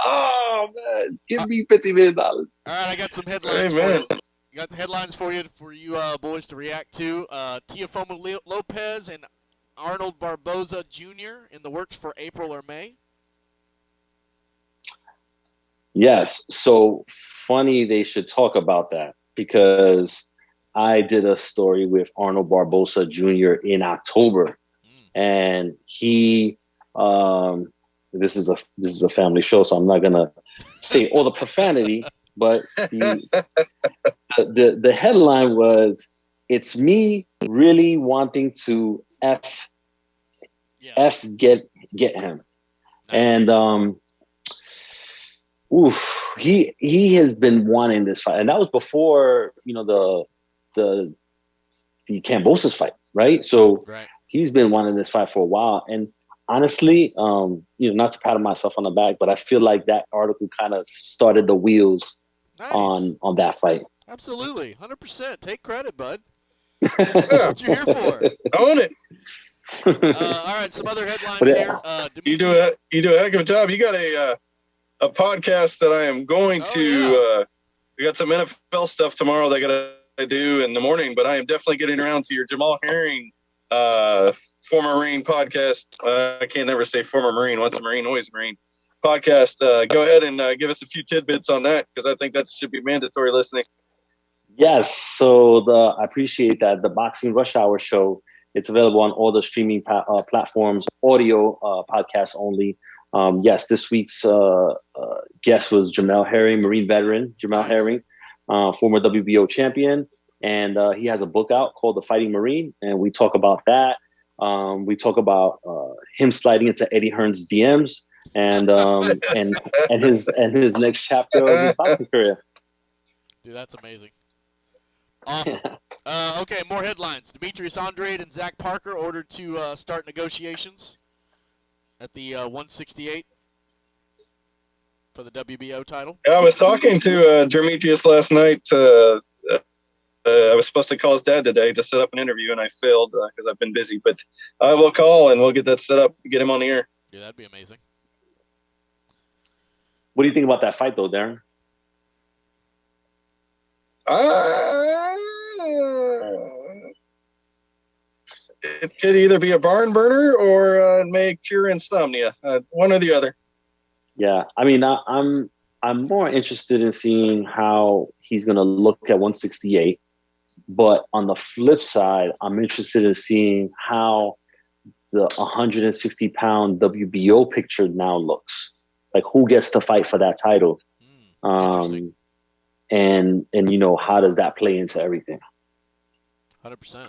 Oh man, give me $15 million. All right, I got some headlines for you. Got the headlines for you boys to react to. Teofimo Lopez and Arnold Barboza Jr. in the works for April or May. Yes. So funny they should talk about that because I did a story with Arnold Barboza Jr. in October, and he. This is a family show, so I'm not gonna say all the profanity, but the headline was, "It's me really wanting to get him," and he has been wanting this fight, and that was before the Kambosos fight, right? So he's been wanting this fight for a while, and honestly, not to pat myself on the back, but I feel like that article kind of started the wheels on that fight. Absolutely, 100%. Take credit, bud. That's what you're here for. Own it. All right, some other headlines here. You do a heck of a job. You got a podcast that I am going to. We got some NFL stuff tomorrow that I got to do in the morning, but I am definitely getting around to your Jamal Herring, former Marine podcast. I can't never say former Marine. Once a Marine, always a Marine podcast. Go ahead and give us a few tidbits on that because I think that should be mandatory listening. Yes, so I appreciate that. The Boxing Rush Hour show, it's available on all the streaming platforms, audio podcast only. Yes, this week's guest was Jamel Herring, Marine veteran, Jamel Herring, former WBO champion. And he has a book out called The Fighting Marine, and we talk about that. We talk about him sliding into Eddie Hearn's DMs and his next chapter of his boxing career. Dude, that's amazing. Awesome. Okay, more headlines. Demetrius Andrade and Zach Parker ordered to start negotiations at the 168 for the WBO title. Yeah, I was talking to Demetrius last night. I was supposed to call his dad today to set up an interview, and I failed because I've been busy. But I will call, and we'll get that set up, get him on the air. Yeah, that'd be amazing. What do you think about that fight, though, Darren? It could either be a barn burner or may cure insomnia. One or the other. Yeah, I mean, I'm more interested in seeing how he's going to look at 168. But on the flip side, I'm interested in seeing how the 160-pound WBO picture now looks. Like, who gets to fight for that title? And how does that play into everything? 100%.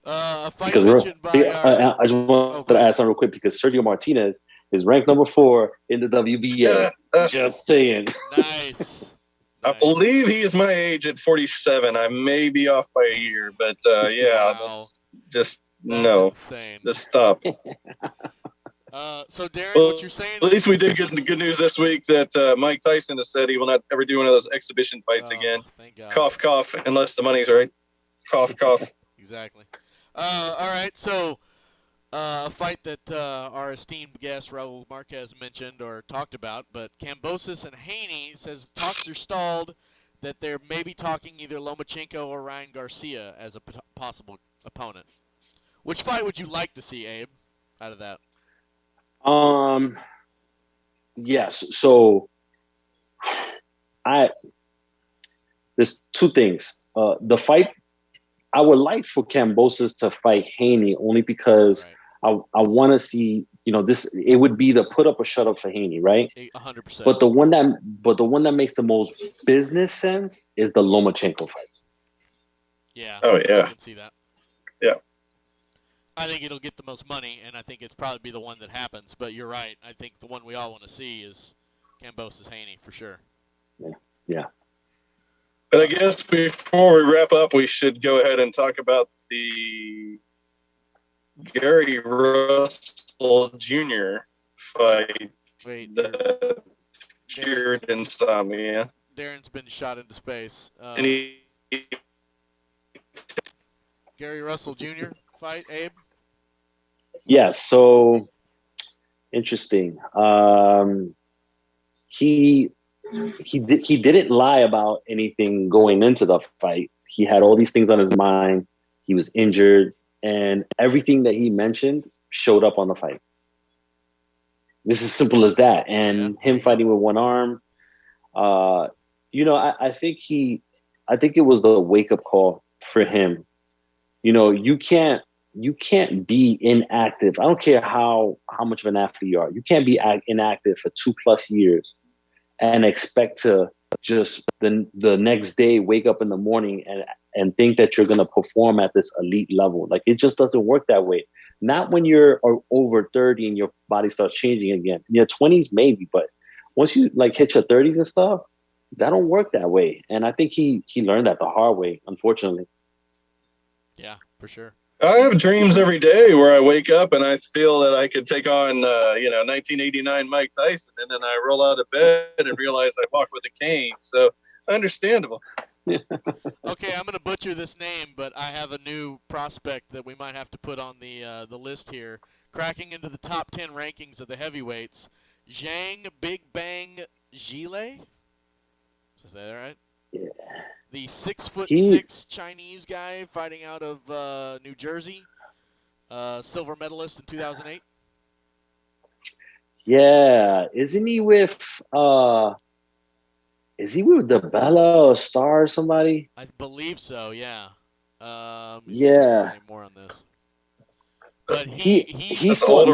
A fight Because mentioned by our... I just want to add something real quick, because Sergio Martinez is ranked number 4 in the WBA. Just saying. Nice. I believe he is my age at 47. I may be off by a year, but Wow. that's insane. Just stop. So Darren, what you're saying? At least we did get the good news this week that Mike Tyson has said he will not ever do one of those exhibition fights again. Thank God. Cough, cough, unless the money's right. Cough, cough. Exactly. All right, so a fight that our esteemed guest Raul Marquez mentioned or talked about, but Kambosos and Haney says talks are stalled, that they're maybe talking either Lomachenko or Ryan Garcia as a possible opponent. Which fight would you like to see, Abe, out of that? Yes. So there's two things. The fight, I would like for Kambosos to fight Haney only because I want to see, it would be the put up or shut up for Haney, right? 100%. But the one that makes the most business sense is the Lomachenko fight. Yeah. Oh yeah. I can see that. Yeah. I think it'll get the most money, and I think it's probably be the one that happens. But you're right. I think the one we all want to see is Kambosos Haney for sure. Yeah. But I guess before we wrap up, we should go ahead and talk about the Gary Russell Jr. fight that cured insomnia. Darren's been shot into space. Gary Russell Jr. fight, Abe? Yeah, so interesting. He didn't lie about anything going into the fight. He had all these things on his mind. He was injured, and everything that he mentioned showed up on the fight. This is simple as that. And him fighting with one arm, I think it was the wake up call for him. You can't be inactive. I don't care how much of an athlete you are. You can't be inactive for 2+ years and expect to just the next day wake up in the morning and think that you're going to perform at this elite level. Like, it just doesn't work that way. Not when you're over 30 and your body starts changing again. In your 20s, maybe, but once you hit your 30s and stuff, that don't work that way. And I think he learned that the hard way, unfortunately. Yeah, for sure. I have dreams every day where I wake up and I feel that I could take on, 1989 Mike Tyson, and then I roll out of bed and realize I walk with a cane. So, understandable. Okay, I'm going to butcher this name, but I have a new prospect that we might have to put on the list here. Cracking into the top 10 rankings of the heavyweights, Zhang Big Bang Zhile. Is that right? Yeah. The 6'6" Chinese guy fighting out of New Jersey, silver medalist in 2008. Yeah, isn't he with? Is he with the Bella or Star or somebody? I believe so. Yeah. Yeah. More on this. But he fought.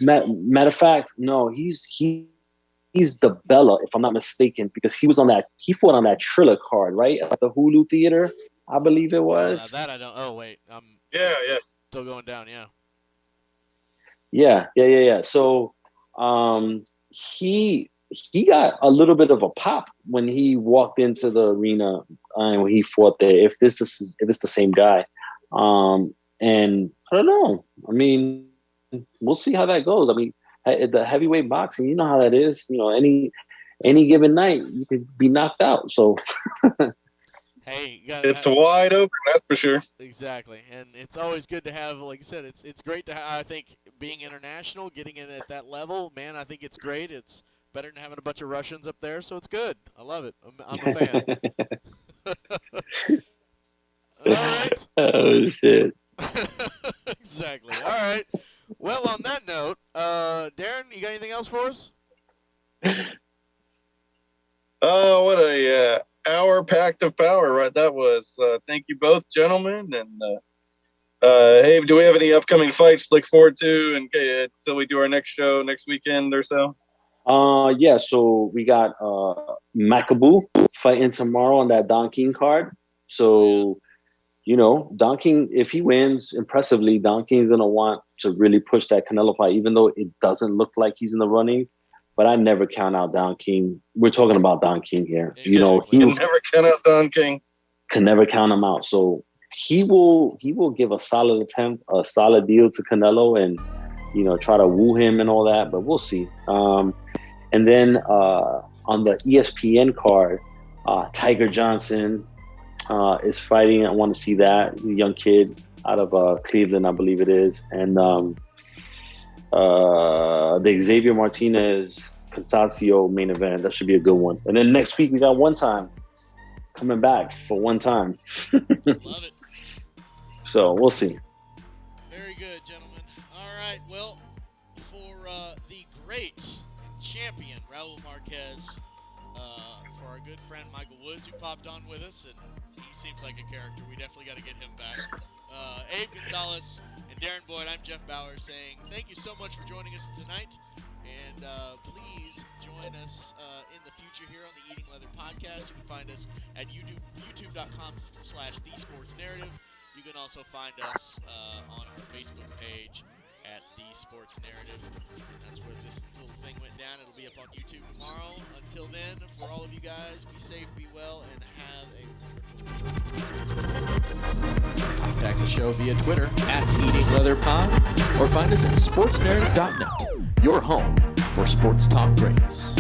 Matter of fact, no, he's the Bella, if I'm not mistaken, because he fought on that Triller card, right? At the Hulu Theater, I believe it was. That I don't. Oh wait, yeah. Still going down, yeah. Yeah. So, he got a little bit of a pop when he walked into the arena and when he fought there. If it's the same guy, and I don't know. I mean, we'll see how that goes. I mean, the heavyweight boxing, you know how that is. Any given night, you could be knocked out. So, hey, it's wide open. That's for sure. Exactly, and it's always good to have, like you said, it's great to have. I think being international, getting in at that level, man, I think it's great. It's better than having a bunch of Russians up there, so it's good. I love it. I'm a fan. All right. Oh shit. Exactly. All right. Well, on that note, Darren, you got anything else for us? Oh, what a hour packed of power, right? That was. Thank you both, gentlemen. And hey, do we have any upcoming fights to look forward to until we do our next show next weekend or so? Yeah, so we got Macaboo fighting tomorrow on that Don King card. So, Don King, if he wins impressively, Don King's going to want to really push that Canelo fight, even though it doesn't look like he's in the running. But I never count out Don King. We're talking about Don King here. He can never count out Don King. Can never count him out. So he will give a solid attempt, a solid deal to Canelo and, try to woo him and all that. But we'll see. And then on the ESPN card, Tiger Johnson is fighting. I want to see that. He's a young kid out of Cleveland, I believe it is. And the Xavier Martinez Constancio main event. That should be a good one. And then next week we got One Time coming back for One Time. Love it. So we'll see. Very good, gentlemen. All right. Well, for the great champion Raul Marquez, for our good friend Michael Woods, who popped on with us, and he seems like a character. We definitely got to get him back. Abe Gonzalez and Darren Boyd, I'm Jeff Bauer saying thank you so much for joining us tonight, and please join us in the future here on the Eating Leather podcast. You can find us at youtube.com/thesportsnarrative. You can also find us on our Facebook page at The Sports Narrative. That's where this little thing went down. It'll be up on YouTube tomorrow. Until then, for all of you guys, be safe, be well, and have a Contact the show via Twitter at EatingLeatherPod or find us at sportsnarrative.net, your home for sports talk ratings.